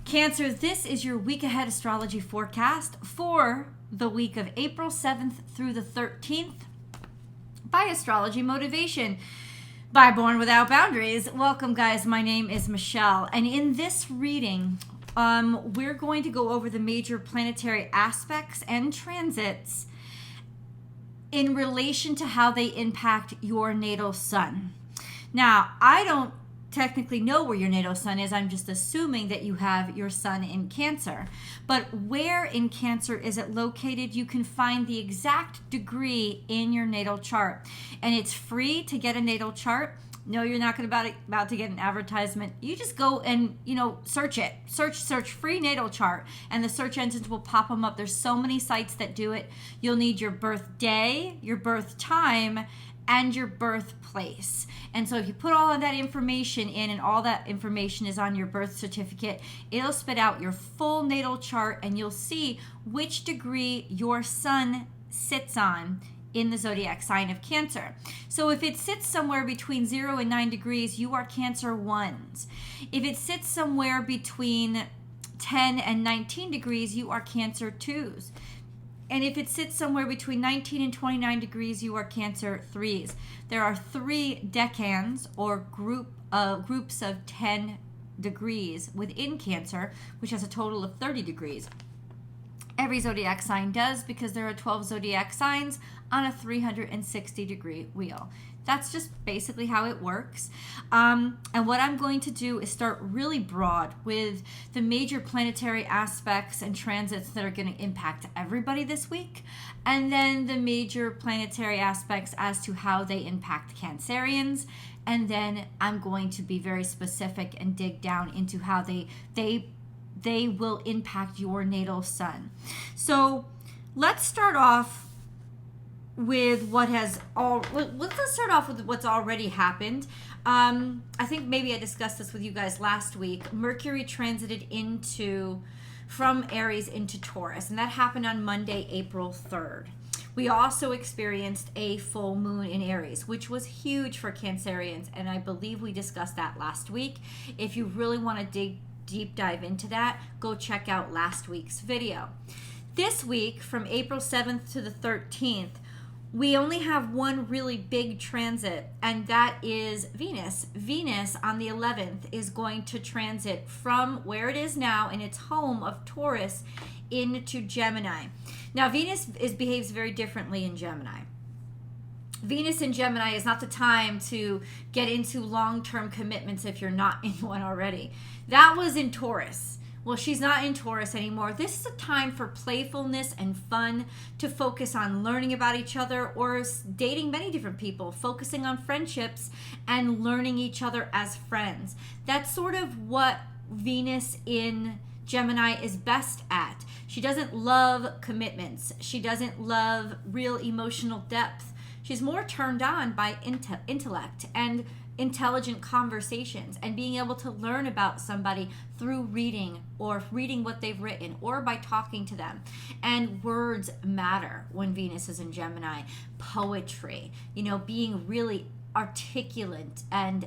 Cancer, this is your week ahead astrology forecast for the week of April 7th through the 13th by Astrology Motivation by Born Without Boundaries. Welcome, guys. My name is Michelle, and in this reading, we're going to go over the major planetary aspects and transits in relation to how they impact your natal sun. Now, I don't technically know where your natal sun is. I'm just assuming that you have your sun in Cancer. But where in Cancer is it located? You can find the exact degree in your natal chart. And it's free to get a natal chart. No, you're not about to get an advertisement. You just go and, search it. Search free natal chart, and the search engines will pop them up. There's so many sites that do it. You'll need your birthday, your birth time, and your birthplace. And so if you put all of that information in, and all that information is on your birth certificate, it'll spit out your full natal chart, and you'll see which degree your sun sits on in the zodiac sign of Cancer. So if it sits somewhere between 0 and 9 degrees, you are Cancer 1s. If it sits somewhere between 10 and 19 degrees, you are Cancer 2s. And if it sits somewhere between 19 and 29 degrees, you are Cancer 3s. There are 3 decans, or groups of 10 degrees within Cancer, which has a total of 30 degrees. Every zodiac sign does, because there are 12 zodiac signs on a 360-degree wheel. That's just basically how it works. And what I'm going to do is start really broad with the major planetary aspects and transits that are going to impact everybody this week, and then the major planetary aspects as to how they impact Cancerians. And then I'm going to be very specific and dig down into how they will impact your natal sun. So let's start off with let's start off with what's already happened. I think maybe I discussed this with you guys last week. Mercury transited from Aries into Taurus, and that happened on Monday, April 3rd. We also experienced a full moon in Aries, which was huge for Cancerians, and I believe we discussed that last week. If you really want to deep dive into that, go check out last week's video. This week, from April 7th to the 13th, we only have one really big transit, and that is Venus. Venus on the 11th is going to transit from where it is now in its home of Taurus into Gemini. Now, Venus behaves very differently in Gemini. Venus in Gemini is not the time to get into long-term commitments if you're not in one already. That was in Taurus. Well, she's not in Taurus anymore. This is a time for playfulness and fun, to focus on learning about each other, or dating many different people, focusing on friendships and learning each other as friends. That's sort of what Venus in Gemini is best at. She doesn't love commitments. She doesn't love real emotional depth. She's more turned on by intellect and intelligent conversations, and being able to learn about somebody through reading, or reading what they've written, or by talking to them. And words matter when Venus is in Gemini. Poetry, being really articulate and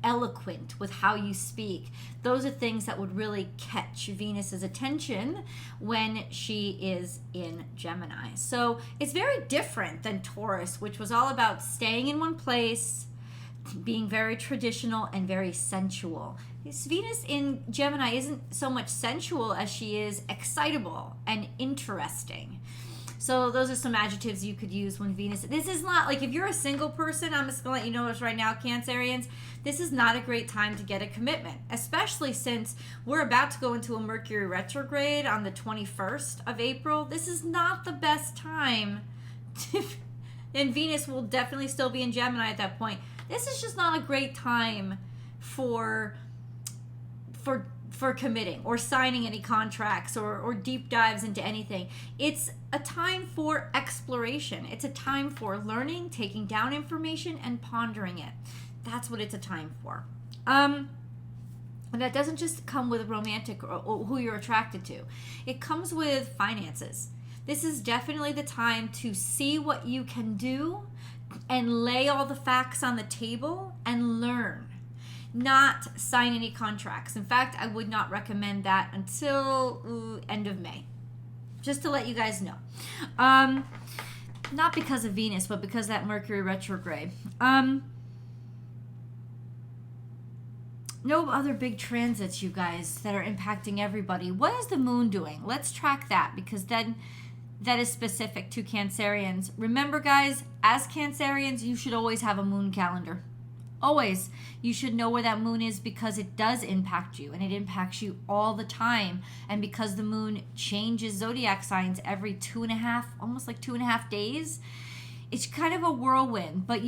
eloquent with how you speak. Those are things that would really catch Venus's attention when she is in Gemini. So it's very different than Taurus, which was all about staying in one place, being very traditional and very sensual. Venus in Gemini isn't so much sensual as she is excitable and interesting. So those are some adjectives you could use when Venus. This is not like, if you're a single person, I'm just going to let you know this right now, Cancerians, this is not a great time to get a commitment, especially since we're about to go into a Mercury retrograde on the 21st of April. This is not the best time and Venus will definitely still be in Gemini at that point. This is just not a great time for committing or signing any contracts or deep dives into anything. It's a time for exploration. It's a time for learning, taking down information, and pondering it. That's what it's a time for. And that doesn't just come with romantic or who you're attracted to. It comes with finances. This is definitely the time to see what you can do and lay all the facts on the table and learn. not sign any contracts. In fact, I would not recommend that until end of May. Just to let you guys know. Not because of Venus, but because of that Mercury retrograde. No other big transits, you guys, that are impacting everybody. What is the moon doing? Let's track that, because then that is specific to Cancerians. Remember, guys, as Cancerians, you should always have a moon calendar. Always. You should know where that moon is, because it does impact you, and it impacts you all the time. And because the moon changes zodiac signs every 2.5, almost like 2.5 days, it's kind of a whirlwind. But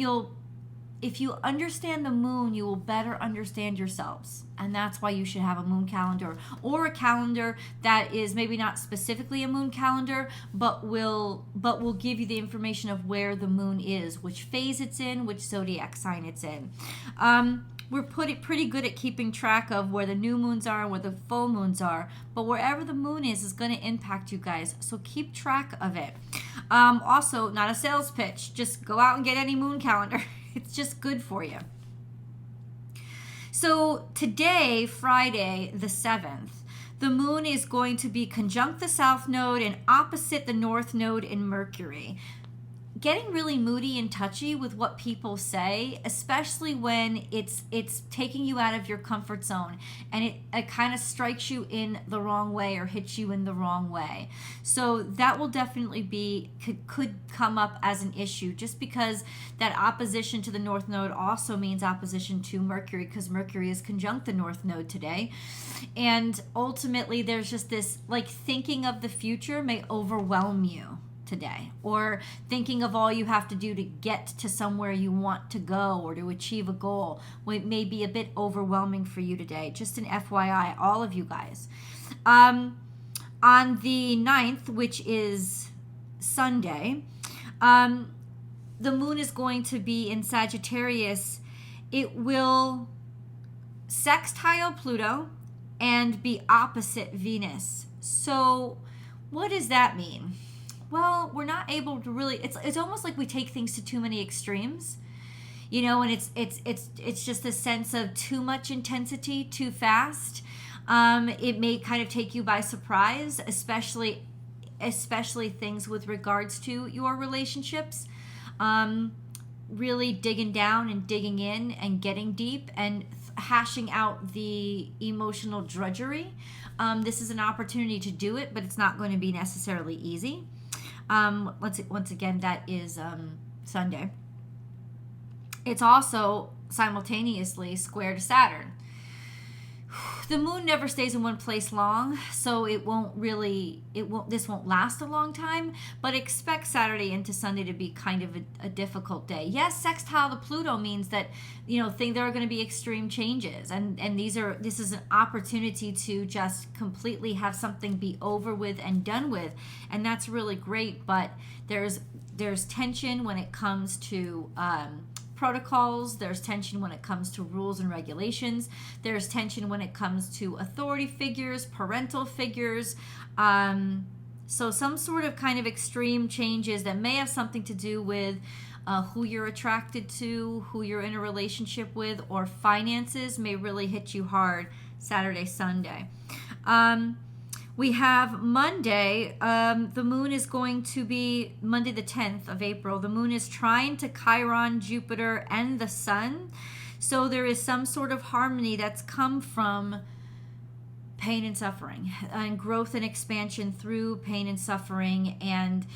if you understand the moon, you will better understand yourselves. And that's why you should have a moon calendar, or a calendar that is maybe not specifically a moon calendar, but will give you the information of where the moon is, which phase it's in, which zodiac sign it's in. We're pretty good at keeping track of where the new moons are and where the full moons are, but wherever the moon is going to impact you guys. So keep track of it. Also, not a sales pitch. Just go out and get any moon calendar. It's just good for you. So today, Friday the 7th, the moon is going to be conjunct the south node and opposite the north node in Mercury. Getting really moody and touchy with what people say, especially when it's taking you out of your comfort zone, and it kind of strikes you in the wrong way or hits you in the wrong way. So that will definitely could come up as an issue, just because that opposition to the north node also means opposition to Mercury, because Mercury is conjunct the north node today. And ultimately, there's just this, like, thinking of the future may overwhelm you today, or thinking of all you have to do to get to somewhere you want to go or to achieve a goal. It may be a bit overwhelming for you today. Just an FYI, all of you guys. On the 9th, which is Sunday, the moon is going to be in Sagittarius. It will sextile Pluto and be opposite Venus. So what does that mean? Well, we're not able to really, it's almost like we take things to too many extremes, you know, and it's just a sense of too much intensity too fast. It may kind of take you by surprise, especially things with regards to your relationships. Really digging down and digging in and getting deep and hashing out the emotional drudgery. This is an opportunity to do it, but it's not going to be necessarily easy. Once again, that is Sunday. It's also simultaneously square to Saturn. The moon never stays in one place long, so this won't last a long time, but expect Saturday into Sunday to be kind of a difficult day. Yes, sextile to Pluto means that, you know, there are going to be extreme changes, and this is an opportunity to just completely have something be over with and done with, and that's really great. But there's tension when it comes to protocols, there's tension when it comes to rules and regulations, there's tension when it comes to authority figures, parental figures, so some sort of kind of extreme changes that may have something to do with who you're attracted to, who you're in a relationship with, or finances may really hit you hard Saturday, Sunday. We have Monday, the moon is going to be Monday the 10th of April. The moon is trine to Chiron, Jupiter, and the sun. So there is some sort of harmony that's come from pain and suffering, and growth and expansion through pain and suffering, and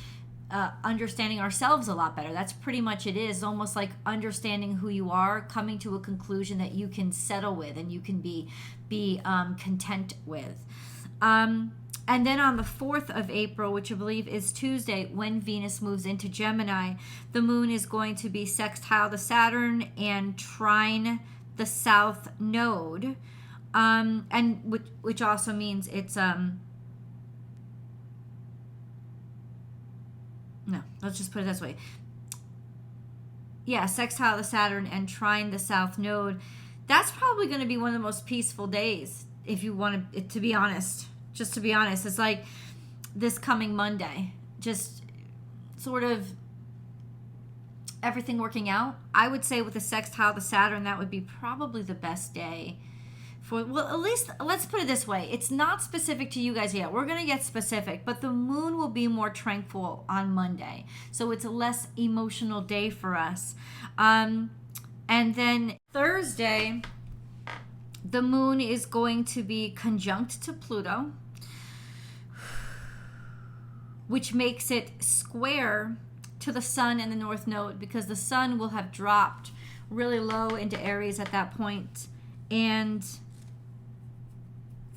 understanding ourselves a lot better. That's pretty much it is. Almost like understanding who you are, coming to a conclusion that you can settle with and you can be content with. And then on the 4th of April, which I believe is Tuesday, when Venus moves into Gemini, the moon is going to be sextile to Saturn and trine the south node, and which also means it's no, let's just put it this way. Yeah, sextile to Saturn and trine the south node. That's probably going to be one of the most peaceful days, if you want to be honest. Just to be honest, it's like this coming Monday. Just sort of everything working out, I would say with the sextile to Saturn, that would be probably the best day for, well, at least let's put it this way. It's not specific to you guys yet. We're going to get specific, but the moon will be more tranquil on Monday. So it's a less emotional day for us. And then Thursday, the moon is going to be conjunct to Pluto, which makes it square to the sun and the north node, because the sun will have dropped really low into Aries at that point, and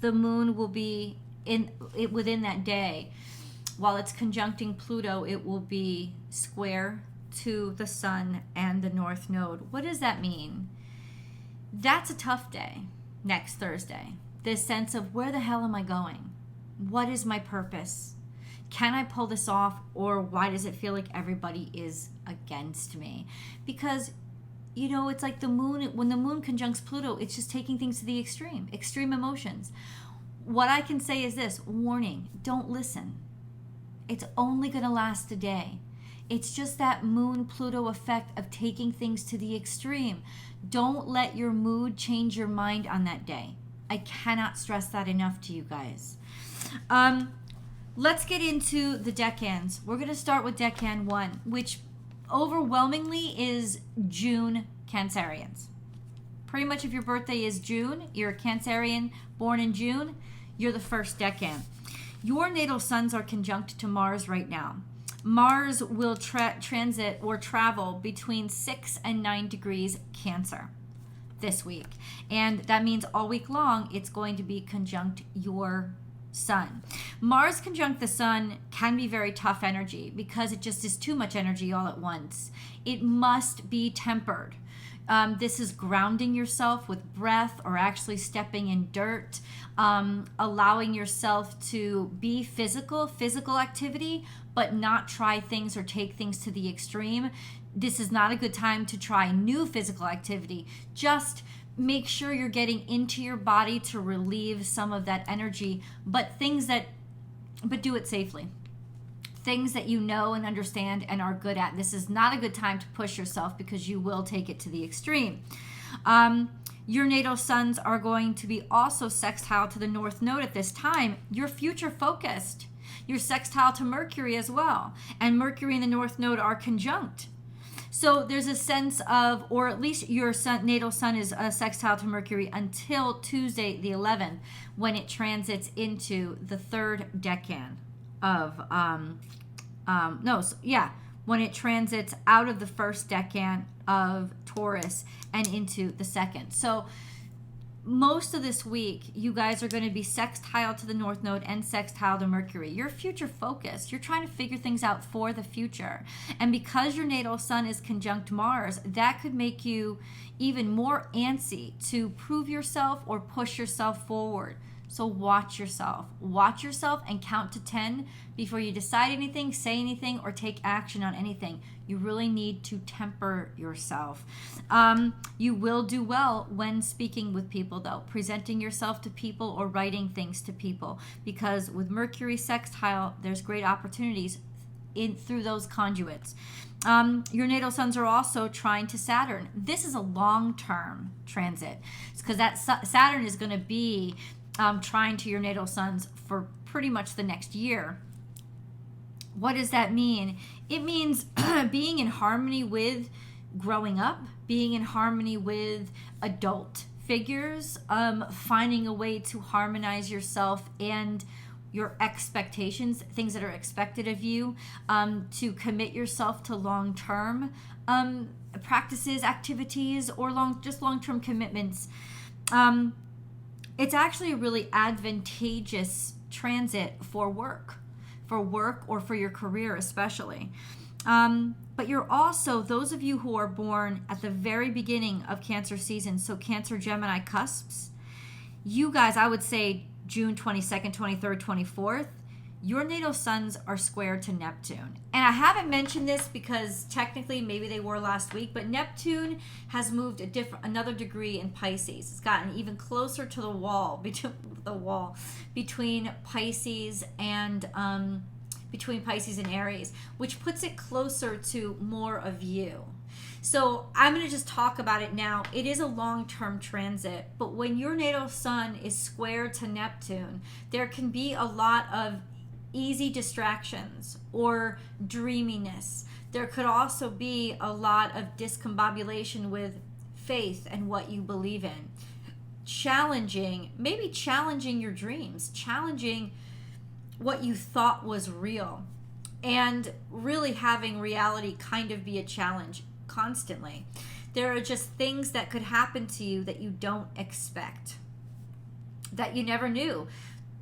the moon will be within that day. While it's conjuncting Pluto, it will be square to the sun and the north node. What does that mean? That's a tough day next Thursday. This sense of, where the hell am I going? What is my purpose? Can I pull this off, or why does it feel like everybody is against me? Because, you know, it's like the moon, when the moon conjuncts Pluto, it's just taking things to the extreme emotions. What I can say is this: warning, don't listen. It's only going to last a day. It's just that moon Pluto effect of taking things to the extreme. Don't let your mood change your mind on that day. I cannot stress that enough to you guys. Let's get into the decans. We're going to start with decan 1, which overwhelmingly is June Cancerians. Pretty much if your birthday is June, you're a Cancerian born in June, you're the first decan. Your natal suns are conjunct to Mars right now. Mars will transit or travel between 6 and 9 degrees Cancer this week. And that means all week long, it's going to be conjunct your sun. Mars conjunct the sun can be very tough energy because it just is too much energy all at once. It must be tempered. This is grounding yourself with breath, or actually stepping in dirt, allowing yourself to be physical activity, but not try things or take things to the extreme. This is not a good time to try new physical activity. Just make sure you're getting into your body to relieve some of that energy, but do it safely. Things that you know and understand and are good at. This is not a good time to push yourself, because you will take it to the extreme. Your natal suns are going to be also sextile to the north node at this time. You're future focused. You're sextile to Mercury as well. And Mercury and the north node are conjunct. So there's a sense of, or at least your natal sun is sextile to Mercury until Tuesday the 11th, when it transits into the third decan of, when it transits out of the first decan of Taurus and into the second. So most of this week, you guys are going to be sextile to the north node and sextile to Mercury. You're future focused. You're trying to figure things out for the future. And because your natal sun is conjunct Mars, that could make you even more antsy to prove yourself or push yourself forward. So watch yourself. Watch yourself and count to 10 before you decide anything, say anything, or take action on anything. You really need to temper yourself. You will do well when speaking with people, though, presenting yourself to people or writing things to people, because with Mercury sextile, there's great opportunities through those conduits. Your natal suns are also trine to Saturn. This is a long-term transit, because that Saturn is going to be trine to your natal suns for pretty much the next year. What does that mean? It means being in harmony with growing up, being in harmony with adult figures, finding a way to harmonize yourself and your expectations, things that are expected of you, to commit yourself to long-term practices, activities, or long-term commitments. It's actually a really advantageous transit for work or for your career especially. But you're also, those of you who are born at the very beginning of Cancer season, so Cancer Gemini cusps, you guys, I would say June 22nd, 23rd, 24th, your natal suns are square to Neptune. And I haven't mentioned this because technically maybe they were last week, but Neptune has moved another degree in Pisces. It's gotten even closer to the wall, between Pisces and Aries, which puts it closer to more of you. So I'm going to just talk about it now. It is a long-term transit, but when your natal sun is square to Neptune, there can be a lot of easy distractions or dreaminess. There could also be a lot of discombobulation with faith and what you believe in. Maybe challenging your dreams, challenging what you thought was real, and really having reality kind of be a challenge constantly. There are just things that could happen to you that you don't expect, that you never knew.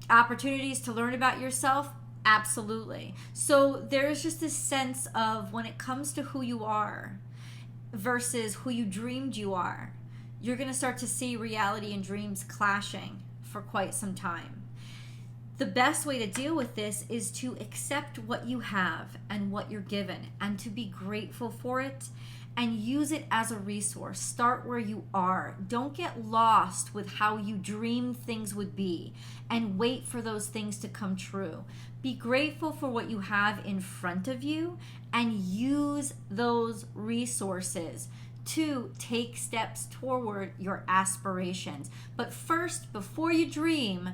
Opportunities to learn about yourself, absolutely. So there's just this sense of, when it comes to who you are versus who you dreamed you are, you're going to start to see reality and dreams clashing for quite some time. The best way to deal with this is to accept what you have and what you're given, and to be grateful for it and use it as a resource. Start where you are. Don't get lost with how you dreamed things would be and wait for those things to come true. Be grateful for what you have in front of you and use those resources to take steps toward your aspirations. But first, before you dream,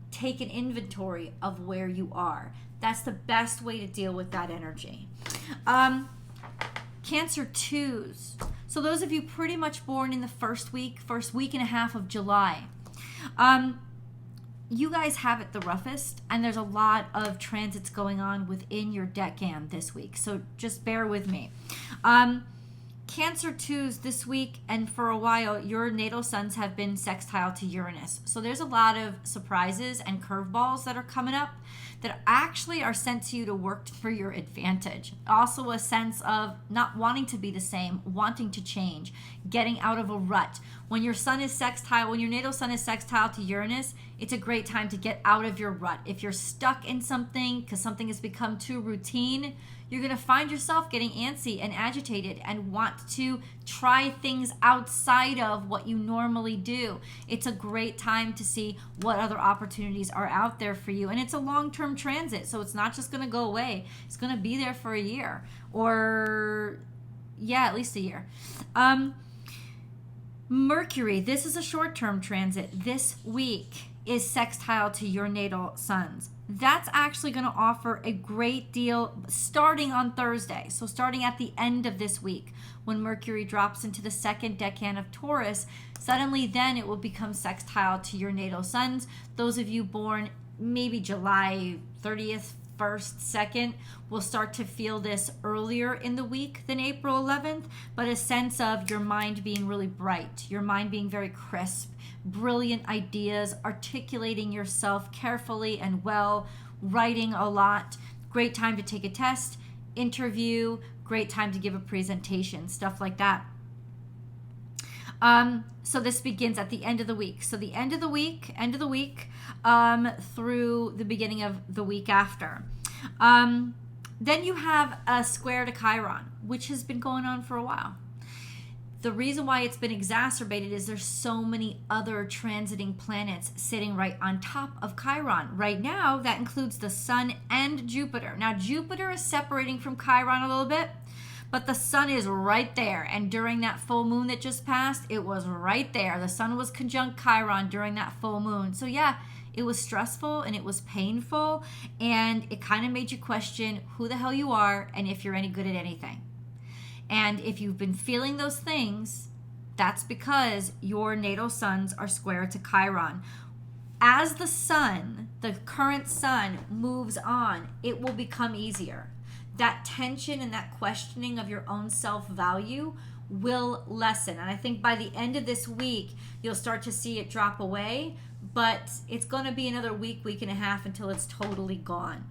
take an inventory of where you are. That's the best way to deal with that energy. Cancer 2s. So those of you pretty much born in the first week and a half of July, you guys have it the roughest, and there's a lot of transits going on within your decan this week. So just bear with me. Cancer 2s this week and for a while, your natal suns have been sextile to Uranus. So there's a lot of surprises and curveballs that are coming up that actually are sent to you to work for your advantage. Also a sense of not wanting to be the same, wanting to change, getting out of a rut. When your natal sun is sextile to Uranus, it's a great time to get out of your rut. If you're stuck in something because something has become too routine, you're going to find yourself getting antsy and agitated and want to try things outside of what you normally do. It's a great time to see what other opportunities are out there for you. And it's a long-term transit, so it's not just going to go away. It's going to be there for a year, or at least a year. Mercury, this is a short-term transit. This week is sextile to your natal suns. That's actually going to offer a great deal starting on Thursday. So starting at the end of this week, when Mercury drops into the second decan of Taurus, suddenly then it will become sextile to your natal suns. Those of you born maybe July 30th, 1st, 2nd, will start to feel this earlier in the week than April 11th, but a sense of your mind being really bright, your mind being very crisp, brilliant ideas, articulating yourself carefully and well, writing a lot. Great time to take a test, interview, great time to give a presentation, stuff like that. So this begins at the end of the week. So the end of the week, through the beginning of the week after. Then you have a square to Chiron, which has been going on for a while. The reason why it's been exacerbated is there's so many other transiting planets sitting right on top of Chiron. Right now, that includes the Sun and Jupiter. Now, Jupiter is separating from Chiron a little bit, but the Sun is right there. And during that full moon that just passed, it was right there. The Sun was conjunct Chiron during that full moon. So yeah, it was stressful and it was painful, and it kind of made you question who the hell you are and if you're any good at anything. And if you've been feeling those things, that's because your natal suns are square to Chiron. As the sun, the current sun, moves on, it will become easier. That tension and that questioning of your own self-value will lessen. And I think by the end of this week, you'll start to see it drop away, but it's going to be another week and a half until it's totally gone.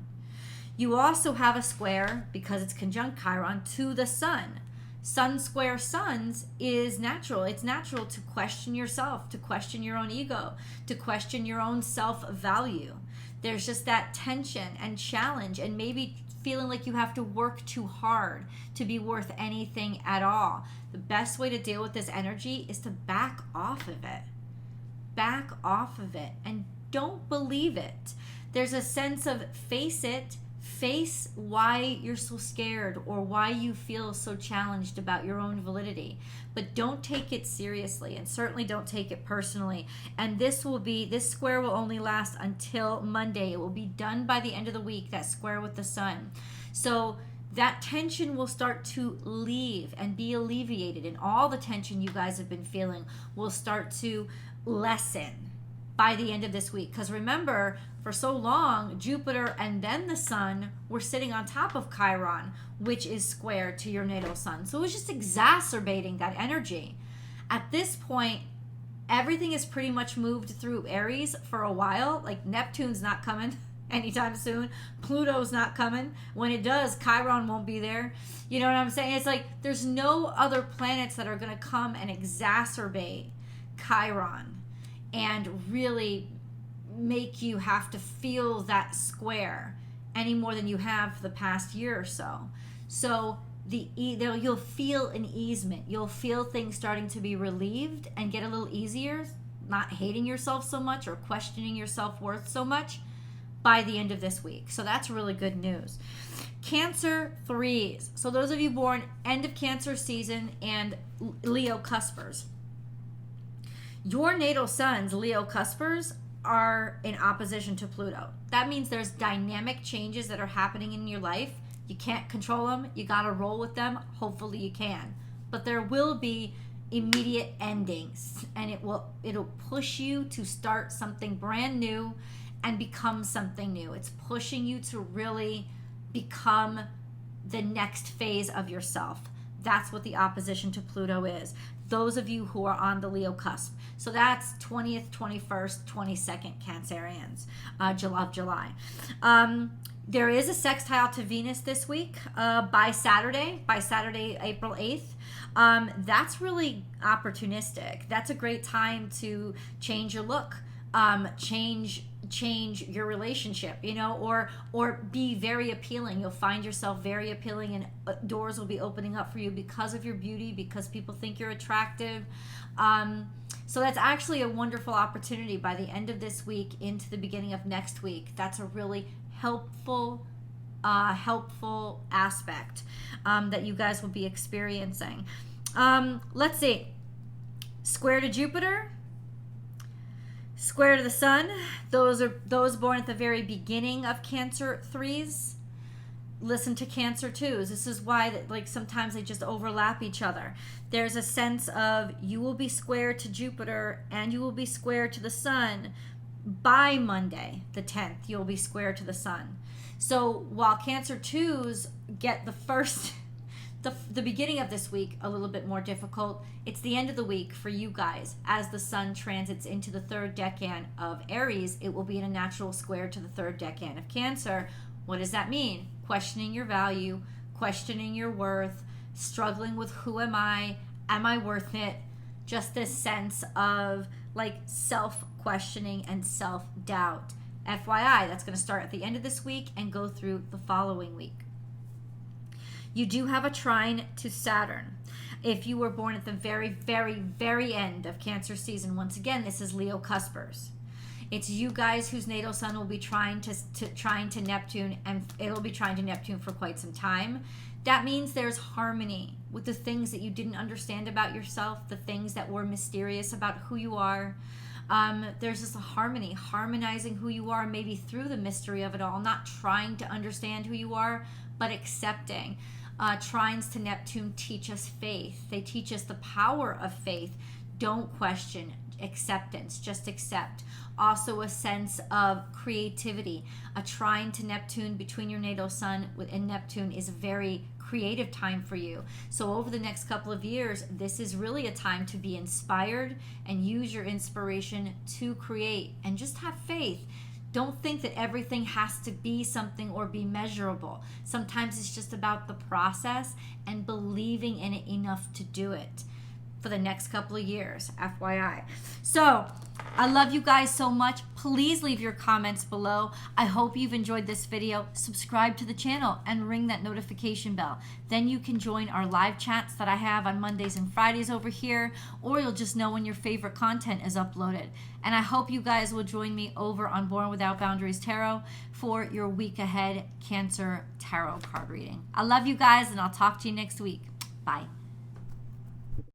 You also have a square, because it's conjunct Chiron, to the sun. Sun square suns is natural. It's natural to question yourself, to question your own ego, to question your own self-value. There's just that tension and challenge, and maybe feeling like you have to work too hard to be worth anything at all. The best way to deal with this energy is to back off of it. Back off of it and don't believe it. There's a sense of face it, face why you're so scared or why you feel so challenged about your own validity, but don't take it seriously, and certainly don't take it personally. And this square will only last until Monday. It will be done by the end of the week, that square with the sun. So that tension will start to leave and be alleviated, and all the tension you guys have been feeling will start to lessen by the end of this week. Because remember, for so long, Jupiter and then the sun were sitting on top of Chiron, which is square to your natal sun. So it was just exacerbating that energy. At this point, everything is pretty much moved through Aries for a while. Like Neptune's not coming anytime soon. Pluto's not coming. When it does, Chiron won't be there. You know what I'm saying? It's like there's no other planets that are going to come and exacerbate Chiron and really make you have to feel that square any more than you have for the past year or so. So you'll feel an easement. You'll feel things starting to be relieved and get a little easier, not hating yourself so much or questioning your self-worth so much by the end of this week. So that's really good news. Cancer 3s. So those of you born end of Cancer season and Leo cuspers. Your natal suns, Leo cuspers, are in opposition to Pluto. That means there's dynamic changes that are happening in your life. You can't control them. You got to roll with them. Hopefully you can. But there will be immediate endings, and it'll push you to start something brand new and become something new. It's pushing you to really become the next phase of yourself. That's what the opposition to Pluto is. Those of you who are on the Leo cusp. So that's 20th, 21st, 22nd Cancerians of July. There is a sextile to Venus this week by Saturday, April 8th. That's really opportunistic. That's a great time to change your look, change your relationship, or be very appealing. You'll find yourself very appealing, and doors will be opening up for you because of your beauty, because people think you're attractive. So that's actually a wonderful opportunity by the end of this week into the beginning of next week. That's a really helpful aspect that you guys will be experiencing. Let's see. Square to Jupiter, square to the sun. Those born at the very beginning of Cancer 3s. Listen to Cancer 2s. This is why sometimes they just overlap each other. There's a sense of you will be square to Jupiter and you will be square to the sun by Monday, the 10th. You'll be square to the sun. So while Cancer 2s get the beginning of this week a little bit more difficult, it's the end of the week for you guys. As the sun transits into the third decan of Aries, it will be in a natural square to the third decan of Cancer. What does that mean? Questioning your value, questioning your worth, struggling with who am I worth it? Just this sense of self-questioning and self-doubt. FYI, that's going to start at the end of this week and go through the following week. You do have a trine to Saturn. If you were born at the very, very, very end of Cancer season, once again, this is Leo cuspers. It's you guys whose natal sun will be trying to Neptune, and it'll be trying to Neptune for quite some time. That means there's harmony with the things that you didn't understand about yourself, the things that were mysterious about who you are. There's just a harmony, harmonizing who you are, maybe through the mystery of it all, not trying to understand who you are, but accepting. Trines to Neptune teach us faith. They teach us the power of faith. Don't question. Acceptance, just accept. Also a sense of creativity. A trine to Neptune between your natal sun and Neptune is a very creative time for you. So over the next couple of years, this is really a time to be inspired and use your inspiration to create and just have faith. Don't think that everything has to be something or be measurable. Sometimes it's just about the process and believing in it enough to do it for the next couple of years, FYI. So I love you guys so much. Please leave your comments below. I hope you've enjoyed this video. Subscribe to the channel and ring that notification bell. Then you can join our live chats that I have on Mondays and Fridays over here, or you'll just know when your favorite content is uploaded. And I hope you guys will join me over on Born Without Boundaries Tarot for your week ahead Cancer tarot card reading. I love you guys, and I'll talk to you next week. Bye.